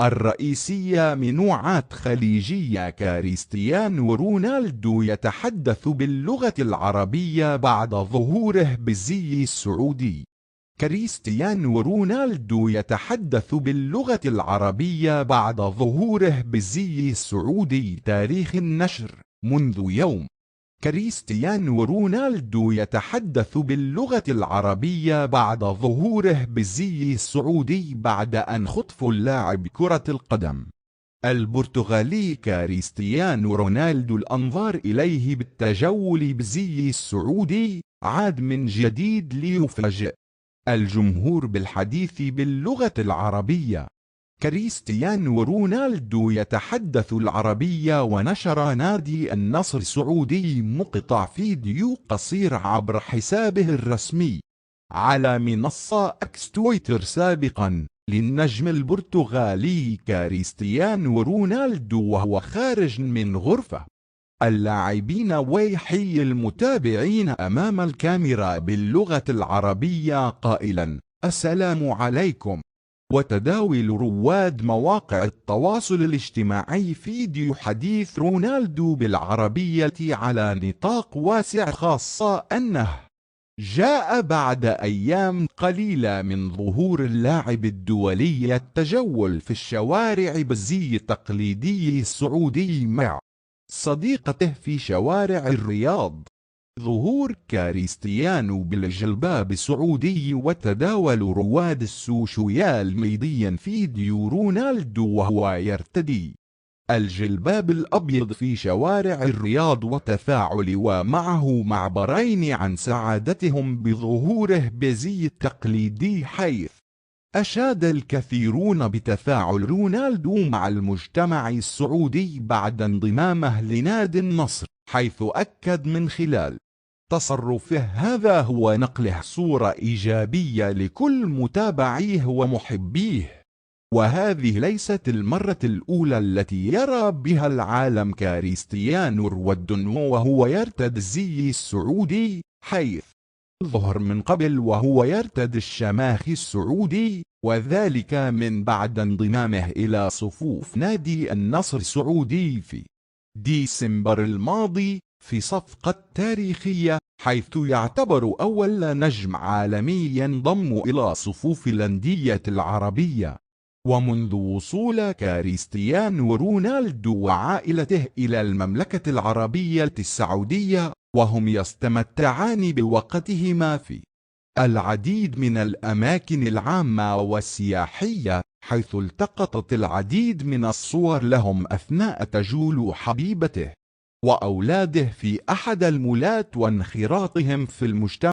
الرئيسية منوعات خليجية. كريستيانو رونالدو يتحدث باللغة العربية بعد ظهوره بالزي السعودي. كريستيانو رونالدو يتحدث باللغة العربية بعد ظهوره بالزي السعودي. تاريخ النشر منذ يوم. كريستيانو رونالدو يتحدث باللغة العربية بعد ظهوره بالزي السعودي بعد أن خطف اللاعب كرة القدم البرتغالي كريستيانو رونالدو الأنظار إليه بالتجول بالزي السعودي عاد من جديد ليفاجئ الجمهور بالحديث باللغة العربية. كريستيانو رونالدو يتحدث العربية، ونشر نادي النصر السعودي مقطع فيديو قصير عبر حسابه الرسمي على منصة إكس تويتر سابقا للنجم البرتغالي كريستيانو رونالدو وهو خارج من غرفة اللاعبين، ويحيي المتابعين أمام الكاميرا باللغة العربية قائلا: السلام عليكم. وتداول رواد مواقع التواصل الاجتماعي فيديو حديث رونالدو بالعربية على نطاق واسع، خاصة أنه جاء بعد أيام قليلة من ظهور اللاعب الدولي التجول في الشوارع بالزي التقليدي السعودي مع صديقته في شوارع الرياض. ظهور كريستيانو بالجلباب السعودي. وتداول رواد السوشيال ميديا فيديو رونالدو وهو يرتدي الجلباب الأبيض في شوارع الرياض، وتفاعل ومعه معبرين عن سعادتهم بظهوره بزي التقليدي، حيث أشاد الكثيرون بتفاعل رونالدو مع المجتمع السعودي بعد انضمامه لنادي النصر، حيث أكد من خلال تصرفه هذا هو نقله صورة إيجابية لكل متابعيه ومحبيه، وهذه ليست المرة الأولى التي يرى بها العالم كريستيانو رونالدو وهو يرتدي الزي السعودي، حيث ظهر من قبل وهو يرتدي الشماخ السعودي، وذلك من بعد انضمامه إلى صفوف نادي النصر السعودي في ديسمبر الماضي في صفقة تاريخية، حيث يعتبر أول نجم عالمي ينضم إلى صفوف الأندية العربية. ومنذ وصول كريستيانو رونالدو وعائلته إلى المملكة العربية السعودية، وهم يستمتعان بوقتهما في العديد من الأماكن العامة والسياحية، حيث التقطت العديد من الصور لهم أثناء تجول حبيبته وأولاده في أحد المولات وانخراطهم في المجتمع